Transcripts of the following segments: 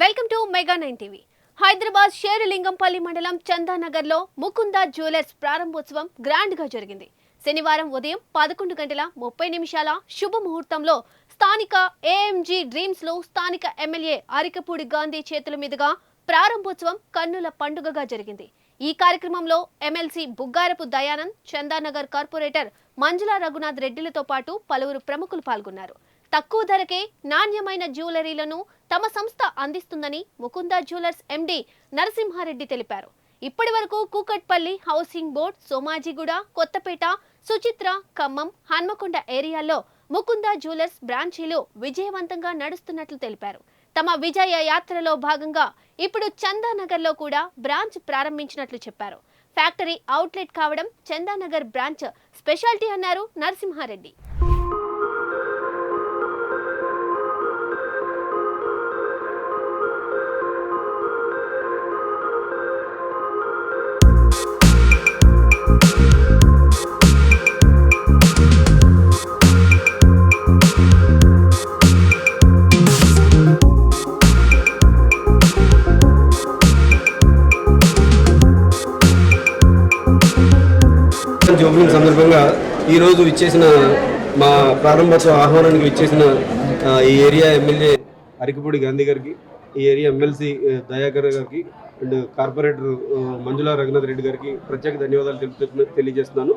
Welcome to Mega 9 TV. Hyderabad Serilingampally మండలం చందానగర్లో Mukunda jewellers ప్రారంభోత్సవం గ్రాండ్ గా జరిగింది. శనివారం ఉదయం 11:30 శుభముహూర్తంలో స్థానిక ఏఎంజీ డ్రీమ్స్ లో స్థానిక ఎమ్మెల్యే అరికపూడి గాంధీ చేతుల మీదుగా ప్రారంభోత్సవం కన్నుల పండుగగా జరిగింది. ఈ కార్యక్రమంలో ఎమ్మెల్సీ బుగ్గారపు దయానంద్, చందానగర్ కార్పొరేటర్ మంజుల రఘునాథ్ రెడ్డిలతో పాటు పలువురు ప్రముఖులు పాల్గొన్నారు. తక్కువ ధరకే నాణ్యమైన జ్యువెలరీలను తమ సంస్థ అందిస్తుందని ముకుంద జ్యువెలర్స్ ఎండి నరసింహారెడ్డి తెలిపారు. ఇప్పటి వరకు కూకట్పల్లి, హౌసింగ్ బోర్డ్, సోమాజిగూడ, కొత్తపేట, సుచిత్ర, ఖమ్మం, హన్మకొండ ఏరియాల్లో ముకుంద జ్యువెలర్స్ బ్రాంచీలు విజయవంతంగా నడుస్తున్నట్లు తెలిపారు. తమ విజయ యాత్రలో భాగంగా ఇప్పుడు చందానగర్లో కూడా బ్రాంచ్ ప్రారంభించినట్లు చెప్పారు. ఫ్యాక్టరీ అవుట్లెట్ కావడం చందానగర్ బ్రాంచ్ స్పెషాలిటీ అన్నారు నరసింహారెడ్డి. ఓపెనింగ్ సందర్భంగా ఈరోజు ఇచ్చేసిన మా ప్రారంభోత్సవ ఆహ్వానానికి ఇచ్చేసిన ఈ ఏరియా ఎమ్మెల్యే అరికపూడి గాంధీ గారికి, ఈ ఏరియా ఎమ్మెల్సీ దయాకర్ గారికి అండ్ కార్పొరేటర్ మంజుల రఘునాథ్ రెడ్డి గారికి ప్రత్యేక ధన్యవాదాలు తెలియజేస్తున్నాను.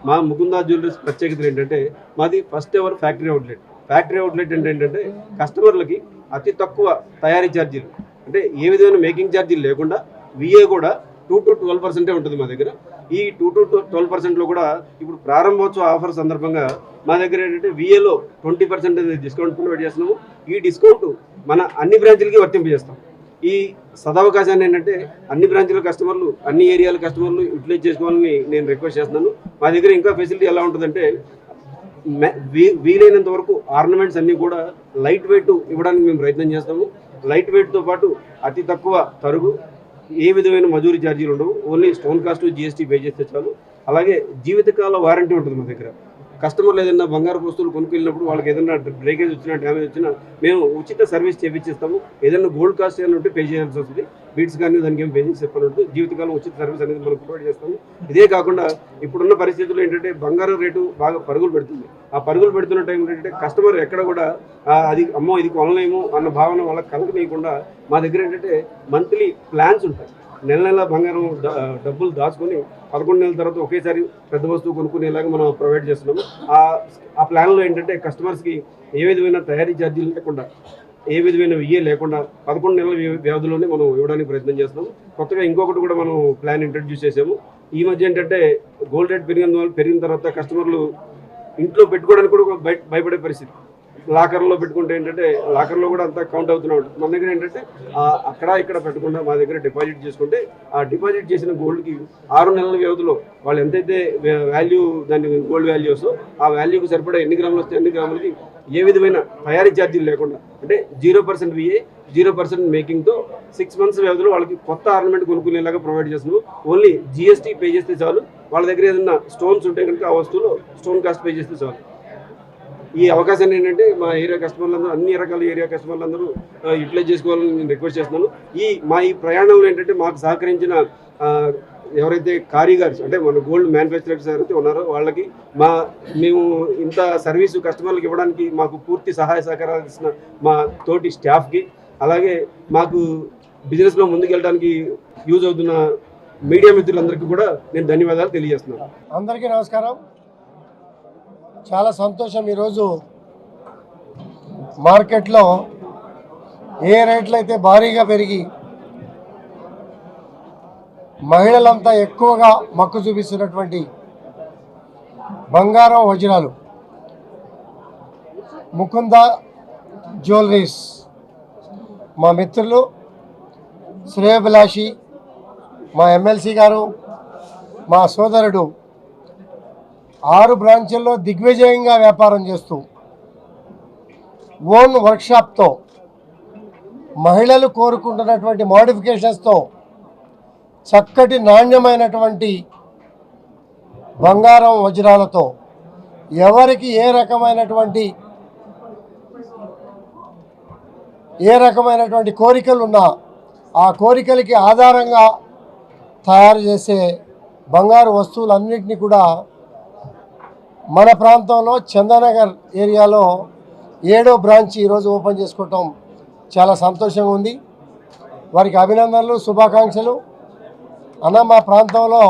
మా ముకుంద జ్యువెలర్స్ ప్రత్యేకత ఏంటంటే మాది ఫస్ట్ ఎవర్ ఫ్యాక్టరీ అవుట్లెట్ అంటే ఏంటంటే కస్టమర్లకి అతి తక్కువ తయారీ ఛార్జీలు, అంటే ఏ విధమైన మేకింగ్ ఛార్జీలు లేకుండా విఏ కూడా 2 to 12% ఉంటుంది మా దగ్గర. ఈ 2 to 12%లో కూడా ఇప్పుడు ప్రారంభోత్సవ ఆఫర్ సందర్భంగా మా దగ్గర ఏంటంటే విఏలో 20% డిస్కౌంట్ ప్రొవైడ్ చేస్తున్నాము. ఈ డిస్కౌంట్ మన అన్ని బ్రాంచ్లకి వర్తింపజేస్తాం. ఈ సదవకాశాన్ని ఏంటంటే అన్ని బ్రాంచ్ల కస్టమర్లు, అన్ని ఏరియాల కస్టమర్లు యూటిలైజ్ చేసుకోవాలని నేను రిక్వెస్ట్ చేస్తున్నాను. మా దగ్గర ఇంకా ఫెసిలిటీ ఎలా ఉంటుందంటే వీలైనంత వరకు ఆర్నమెంట్స్ అన్నీ కూడా లైట్ వెయిట్ ఇవ్వడానికి మేము ప్రయత్నం చేస్తాము. లైట్ వెయిట్తో పాటు అతి తక్కువ తరుగు, ఏ విధమైన మజూరీ ఛార్జీలు ఉండవు. Only stone cost, GST pay చేస్తే చాలు. అలాగే జీవితకాల వారంటీ ఉంటుంది మా దగ్గర. కస్టమర్లు ఏదైనా బంగారు వస్తువులు కొనుక్కెళ్ళినప్పుడు వాళ్ళకి ఏదైనా బ్రేకేజ్ వచ్చినా, డ్యామేజ్ వచ్చినా మేము ఉచిత సర్వీస్ చేయించేస్తాము. ఏదైనా గోల్డ్ కాస్ట్ ఏమైనా ఉంటే పే చేయాల్సి వస్తుంది. బీట్స్ కానీ దానికి ఏం పే చేసి చెప్పాలంటే జీవితకాలం ఉచిత సర్వీస్ అనేది మనం ప్రొవైడ్ చేస్తాము. ఇదే కాకుండా ఇప్పుడున్న పరిస్థితుల్లో ఏంటంటే బంగారం రేటు బాగా పరుగులు పెడుతుంది. ఆ పరుగులు పెడుతున్న టైం ఏంటంటే కస్టమర్ ఎక్కడ కూడా అది అమ్మో ఇది కొనలేము అన్న భావన వాళ్ళకి కలగనీయకుండా మా దగ్గర ఏంటంటే మంత్లీ ప్లాన్స్ ఉంటాయి. నెల బంగారం డబ్బులు దాచుకొని 11 నెలల తర్వాత ఒకేసారి పెద్ద వస్తువు కొనుక్కునేలాగా మనం ప్రొవైడ్ చేస్తున్నాము. ఆ ప్లాన్లో ఏంటంటే కస్టమర్స్కి ఏ విధమైన తయారీ ఛార్జీలు లేకుండా, ఏ విధమైన విఏ లేకుండా 11 నెలల వ్యవధిలోనే మనం ఇవ్వడానికి ప్రయత్నం చేస్తున్నాము. కొత్తగా ఇంకొకటి కూడా మనం ప్లాన్ ఇంట్రడ్యూస్ చేసాము. ఈ మధ్య ఏంటంటే గోల్డ్ రేట్ పెరిగిన తర్వాత కస్టమర్లు ఇంట్లో పెట్టుకోవడానికి కూడా భయపడే పరిస్థితి. లాకర్లో పెట్టుకుంటే ఏంటంటే లాకర్లో కూడా అంతా కౌంట్ అవుతున్నాడు. మన దగ్గర ఏంటంటే అక్కడ ఇక్కడ పెట్టకుండా మా దగ్గర డిపాజిట్ చేసుకుంటే ఆ డిపాజిట్ చేసిన గోల్డ్కి 6 నెలల వ్యవధిలో వాళ్ళు ఎంతైతే వాల్యూ, దాని గోల్డ్ వాల్యూ వస్తుందో ఆ వాల్యూకి సరిపడా ఎన్ని గ్రాములు వస్తే అన్ని గ్రాములకి ఏ విధమైన తయారీ ఛార్జీలు లేకుండా, అంటే 0% విఏ 0% మేకింగ్తో 6 months వ్యవధిలో వాళ్ళకి కొత్త ఆర్నమెంట్ కొనుక్కునేలాగా ప్రొవైడ్ చేస్తున్నాము. ఓన్లీ జీఎస్టీ పే చేస్తే చాలు. వాళ్ళ దగ్గర ఏదైనా స్టోన్స్ ఉంటే కనుక ఆ వస్తువులో స్టోన్ కాస్ట్ పే చేస్తే చాలు. ఈ అవకాశాన్ని ఏంటంటే మా ఏరియా కస్టమర్లందరూ, అన్ని రకాల ఏరియా కస్టమర్లందరూ యూటిలైజ్ చేసుకోవాలని నేను రిక్వెస్ట్ చేస్తున్నాను. ఈ ప్రయాణంలో ఏంటంటే మాకు సహకరించిన ఎవరైతే కారీగర్స్, అంటే మన గోల్డ్ మ్యానుఫ్యాక్చరర్స్ ఎవరైతే ఉన్నారో వాళ్ళకి మేము ఇంత సర్వీసు కస్టమర్లకు ఇవ్వడానికి మాకు పూర్తి సహాయ సహకారాలు ఇచ్చిన మా తోటి స్టాఫ్కి, అలాగే మాకు బిజినెస్లో ముందుకెళ్ళడానికి యూజ్ అవుతున్న మీడియా మిత్రులందరికీ కూడా నేను ధన్యవాదాలు తెలియజేస్తున్నాను. అందరికీ నమస్కారం. చాలా సంతోషం. ఈరోజు మార్కెట్లో ఏ రేట్లు అయితే భారీగా పెరిగి మహిళలంతా ఎక్కువగా మక్కు చూపిస్తున్నటువంటి బంగారం వజ్రాలు ముకుంద జ్యువెలరీస్ మా మిత్రులు శ్రేయోభిలాషి, మా ఎమ్మెల్సీ గారు, మా సోదరుడు 6 బ్రాంచుల్లో దిగ్విజయంగా వ్యాపారం చేస్తూ ఓన్ వర్క్షాప్తో మహిళలు కోరుకుంటున్నటువంటి మోడిఫికేషన్స్తో చక్కటి నాణ్యమైనటువంటి బంగారం వజ్రాలతో ఎవరికి ఏ రకమైనటువంటి ఏ రకమైనటువంటి కోరికలు ఉన్నా ఆ కోరికలకి ఆధారంగా తయారు చేసే బంగారు వస్తువులన్నింటినీ కూడా మన ప్రాంతంలో చందానగర్ ఏరియాలో 7వ బ్రాంచ్ ఈరోజు ఓపెన్ చేసుకోవటం చాలా సంతోషంగా ఉంది. వారికి అభినందనలు, శుభాకాంక్షలు. అన్న, మా ప్రాంతంలో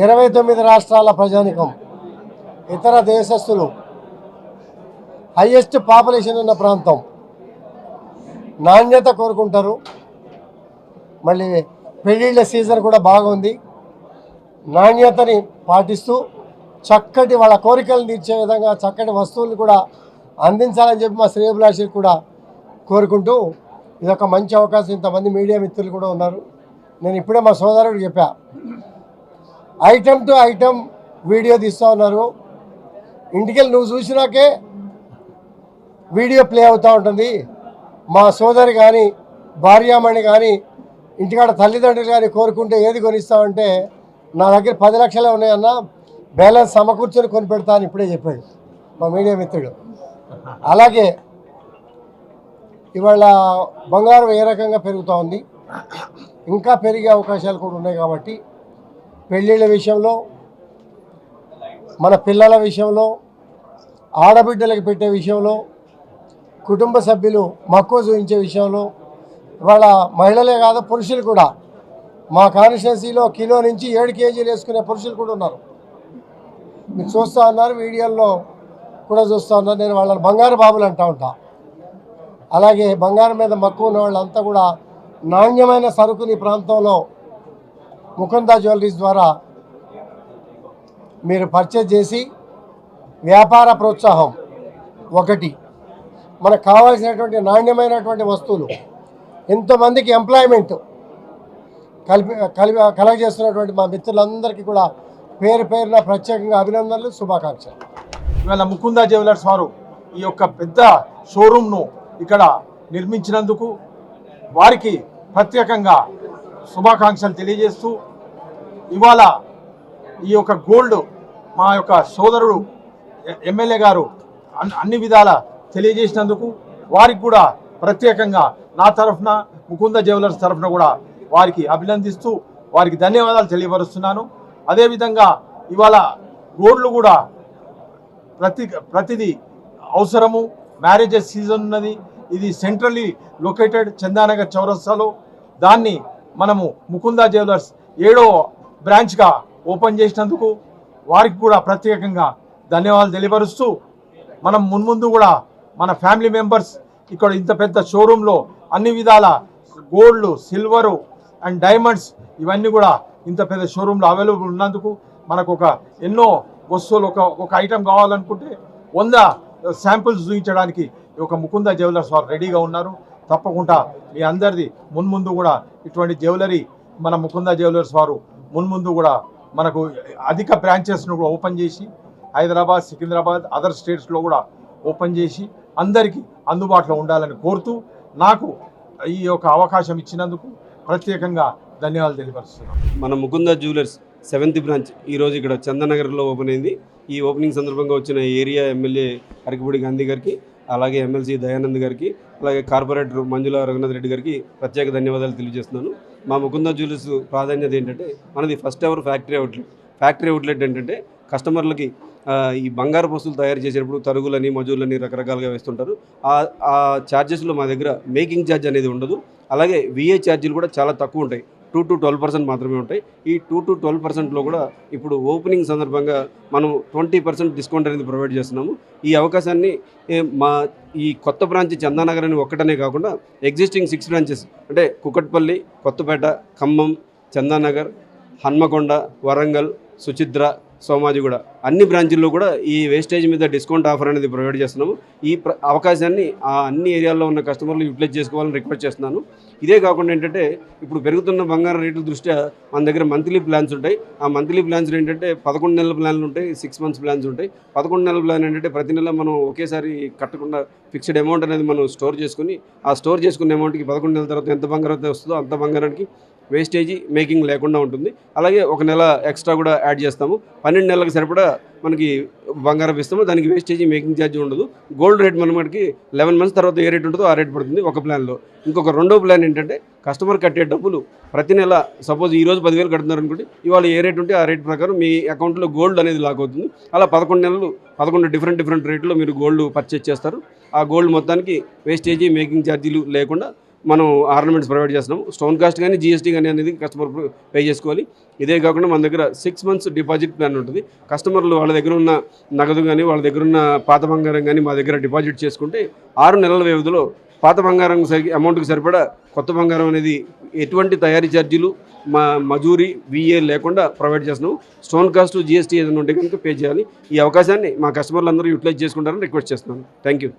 29 రాష్ట్రాల ప్రజానికం, ఇతర దేశస్తులు, హైయెస్ట్ పాపులేషన్ ఉన్న ప్రాంతం, నాణ్యత కోరుకుంటారు. మళ్ళీ పెళ్ళిళ్ళ సీజన్ కూడా బాగుంది. నాణ్యతని పాటిస్తూ చక్కటి వాళ్ళ కోరికలు తీర్చే విధంగా చక్కటి వస్తువులు కూడా అందించాలని చెప్పి మా శ్రేయోభిలాషులు కూడా కోరుకుంటూ, ఇదొక మంచి అవకాశం. ఇంతమంది మీడియా మిత్రులు కూడా ఉన్నారు. నేను ఇప్పుడే మా సోదరుడు చెప్పా, ఐటమ్ టు ఐటమ్ వీడియో తీస్తూ ఉన్నారు. ఇంటికెళ్ళి నువ్వు చూసినాకే వీడియో ప్లే అవుతూ ఉంటుంది. మా సోదరి కానీ భార్యామణి కానీ ఇంటికాడ తల్లిదండ్రులు కానీ కోరుకుంటే ఏది కొనిస్తామంటే, నా దగ్గర 10 లక్షలే ఉన్నాయన్న, బ్యాలెన్స్ సమకూర్చొని కొనిపెడతా అని ఇప్పుడే చెప్పాడు మా మీడియా మిత్రుడు. అలాగే ఇవాళ బంగారం ఏ రకంగా పెరుగుతూ ఉంది, ఇంకా పెరిగే అవకాశాలు కూడా ఉన్నాయి. కాబట్టి పెళ్ళిళ్ళ విషయంలో, మన పిల్లల విషయంలో, ఆడబిడ్డలకు పెట్టే విషయంలో, కుటుంబ సభ్యులు మక్కువ చూపించే విషయంలో ఇవాళ మహిళలే కాదు పురుషులు కూడా, మా కాన్స్టిట్యున్సీలో కిలో నుంచి 7 కేజీలు వేసుకునే పురుషులు కూడా ఉన్నారు. మీరు చూస్తూ ఉన్నారు, వీడియోల్లో కూడా చూస్తూ ఉన్నారు. నేను వాళ్ళని బంగారు బాబులు అంటూ ఉంటా. అలాగే బంగారం మీద మక్కువ ఉన్న వాళ్ళంతా కూడా నాణ్యమైన సరుకుని ప్రాంతంలో ముకుందా జ్యువెలరీస్ ద్వారా మీరు పర్చేజ్ చేసి వ్యాపార ప్రోత్సాహం ఒకటి, మనకు కావాల్సినటువంటి నాణ్యమైనటువంటి వస్తువులు, ఎంతోమందికి ఎంప్లాయ్మెంట్ కలగజేస్తున్నటువంటి మా మిత్రులందరికీ కూడా పేరు పేరున ప్రత్యేకంగా అభినందనలు, శుభాకాంక్షలు. ఇవాళ ముకుందా జ్యువెలర్స్ వారు ఈ యొక్క పెద్ద షోరూమ్ను ఇక్కడ నిర్మించినందుకు వారికి ప్రత్యేకంగా శుభాకాంక్షలు తెలియజేస్తూ, ఇవాళ ఈ యొక్క గోల్డ్ మా యొక్క సోదరుడు ఎమ్మెల్యే గారు అన్ని విధాల తెలియజేసినందుకు వారికి కూడా ప్రత్యేకంగా నా తరఫున, ముకుందా జ్యువెలర్స్ తరఫున కూడా వారికి అభినందిస్తూ వారికి ధన్యవాదాలు తెలియపరుస్తున్నాను. అదేవిధంగా ఇవాళ గోల్డ్లు కూడా ప్రతిదీ అవసరము. మ్యారేజెస్ సీజన్ ఉన్నది. ఇది సెంట్రల్లీ లొకేటెడ్ చందానగర్ చౌరస్తాలో. దాన్ని మనము ముకుందా జ్యువెలర్స్ 7వ బ్రాంచ్గా ఓపెన్ చేసినందుకు వారికి కూడా ప్రత్యేకంగా ధన్యవాదాలు తెలియపరుస్తూ, మనం మున్ముందు కూడా మన ఫ్యామిలీ మెంబర్స్ ఇక్కడ ఇంత పెద్ద షోరూంలో అన్ని విధాల గోల్డ్, సిల్వరు అండ్ డైమండ్స్ ఇవన్నీ కూడా ఇంత పెద్ద షోరూంలో అవైలబుల్ ఉన్నందుకు మనకు ఎన్నో వస్తువులు ఒక ఐటెం కావాలనుకుంటే 100 శాంపిల్స్ చూపించడానికి ముకుందా జ్యువెలర్స్ వారు రెడీగా ఉన్నారు. తప్పకుండా మీ అందరిది మున్ముందు కూడా ఇటువంటి జ్యువెలరీ మన ముకుందా జ్యువెలర్స్ వారు మున్ముందు కూడా మనకు అధిక బ్రాంచెస్ను కూడా ఓపెన్ చేసి హైదరాబాద్, సికింద్రాబాద్, అదర్ స్టేట్స్లో కూడా ఓపెన్ చేసి అందరికీ అందుబాటులో ఉండాలని కోరుతూ, నాకు ఈ యొక్క అవకాశం ఇచ్చినందుకు ప్రత్యేకంగా ధన్యవాదాలు తెలియపరుస్తున్నాను. మన ముకుందా జ్యువెలర్స్ 7th బ్రాంచ్ ఈరోజు ఇక్కడ చందానగర్లో ఓపెన్ అయింది. ఈ ఓపెనింగ్ సందర్భంగా వచ్చిన ఏరియా ఎమ్మెల్యే అరకిపూడి గాంధీ గారికి, అలాగే ఎమ్మెల్సీ దయానంద్ గారికి, అలాగే కార్పొరేటర్ మంజుల రఘునాథ్ రెడ్డి గారికి ప్రత్యేక ధన్యవాదాలు తెలియజేస్తున్నాను. మా ముకుందా జ్యువెలర్స్ ప్రాధాన్యత ఏంటంటే, మనది ఫస్ట్ ఎవర్ ఫ్యాక్టరీ అవుట్లెట్ ఏంటంటే కస్టమర్లకి ఈ బంగారు వస్తువులు తయారు చేసేటప్పుడు తరుగులని, మజూర్లని రకరకాలుగా వేస్తుంటారు. ఆ ఛార్జెస్లో మా దగ్గర మేకింగ్ ఛార్జ్ అనేది ఉండదు. అలాగే విఏ ఛార్జీలు కూడా చాలా తక్కువ ఉంటాయి. 2 to 12% మాత్రమే ఉంటాయి. ఈ 2 to 12%లో కూడా ఇప్పుడు ఓపెనింగ్ సందర్భంగా మనం 20% డిస్కౌంట్ అనేది ప్రొవైడ్ చేస్తున్నాము. ఈ అవకాశాన్ని ఈ కొత్త బ్రాంచ్ చందానగర్ అని ఒక్కటనే కాకుండా ఎగ్జిస్టింగ్ 6 బ్రాంచెస్ అంటే కుకట్పల్లి, కొత్తపేట, ఖమ్మం, చందానగర్, హన్మకొండ, వరంగల్, సుచిత్ర, సోమాజిగూడ అన్ని బ్రాంచుల్లో కూడా ఈ వేస్టేజ్ మీద డిస్కౌంట్ ఆఫర్ అనేది ప్రొవైడ్ చేస్తున్నాము. ఈ అవకాశాన్ని అన్ని ఏరియాల్లో ఉన్న కస్టమర్లు యూటిలైజ్ చేసుకోవాలని రిక్వెస్ట్ చేస్తున్నాను. ఇదే కాకుండా ఏంటంటే, ఇప్పుడు పెరుగుతున్న బంగారం రేట్ల దృష్ట్యా మన దగ్గర మంత్లీ ప్లాన్స్ ఉంటాయి. ఆ మంత్లీ ప్లాన్స్ ఏంటంటే 11 నెలల ప్లాన్లు ఉంటాయి, 6 months ప్లాన్స్ ఉంటాయి. 11 నెలల ప్లాన్ ఏంటంటే ప్రతి నెల మనం ఒకేసారి కట్టకుండా ఫిక్స్డ్ అమౌంట్ అనేది మనం స్టోర్ చేసుకుని, ఆ స్టోర్ చేసుకున్న అమౌంట్కి 11 నెలల తర్వాత ఎంత బంగారం అయితే వస్తుందో అంత బంగారానికి వేస్టేజీ మేకింగ్ లేకుండా ఉంటుంది. అలాగే ఒక నెల ఎక్స్ట్రా కూడా యాడ్ చేస్తాము. 12 నెలలకు సరిపడా మనకి బంగారం ఇస్తాము. దానికి వేస్టేజీ మేకింగ్ ఛార్జ్ ఉండదు. గోల్డ్ రేట్ మనకి 11 మంత్స్ తర్వాత ఏ రేట్ ఉంటుందో ఆ రేట్ పడుతుంది ఒక ప్లాన్లో. ఇంకొక రెండో ప్లాన్ ఏంటంటే కస్టమర్ కట్టే డబ్బులు ప్రతి నెల సపోజ్ ఈరోజు 10,000 కడుతున్నారు అనుకోండి, ఇవాళ ఏ రేట్ ఉంటే ఆ రేట్ ప్రకారం మీ అకౌంట్లో గోల్డ్ అనేది లాక్ అవుతుంది. అలా 11 నెలలు 11 డిఫరెంట్ రేట్లో మీరు గోల్డ్ పర్చేజ్ చేస్తారు. ఆ గోల్డ్ మొత్తానికి వేస్టేజీ మేకింగ్ ఛార్జీలు లేకుండా మనం ఆర్నమెంట్స్ ప్రొవైడ్ చేస్తున్నాం. స్టోన్ కాస్ట్ కానీ జీఎస్టీ కానీ అనేది కస్టమర్ పే చేసుకోవాలి. ఇదే కాకుండా మన దగ్గర 6 మంత్స్ డిపాజిట్ ప్లాన్ ఉంటుంది. కస్టమర్లు వాళ్ళ దగ్గర ఉన్న నగదు కానీ వాళ్ళ దగ్గర ఉన్న పాత బంగారం కానీ మా దగ్గర డిపాజిట్ చేసుకుంటే 6 నెలల వ్యవధిలో పాత బంగారం అమౌంట్కి సరిపడా కొత్త బంగారం అనేది ఎటువంటి తయారీ ఛార్జీలు మజూరీ విఏ లేకుండా ప్రొవైడ్ చేస్తున్నాం. స్టోన్ కాస్ట్ జీఎస్టీ ఏదైనా ఉంటే కనుక పే చేయాలి. ఈ అవకాశాన్ని మా కస్టమర్లు అందరూ యూటిలైజ్ చేసుకుంటారని రిక్వెస్ట్ చేస్తున్నాను. Thank you.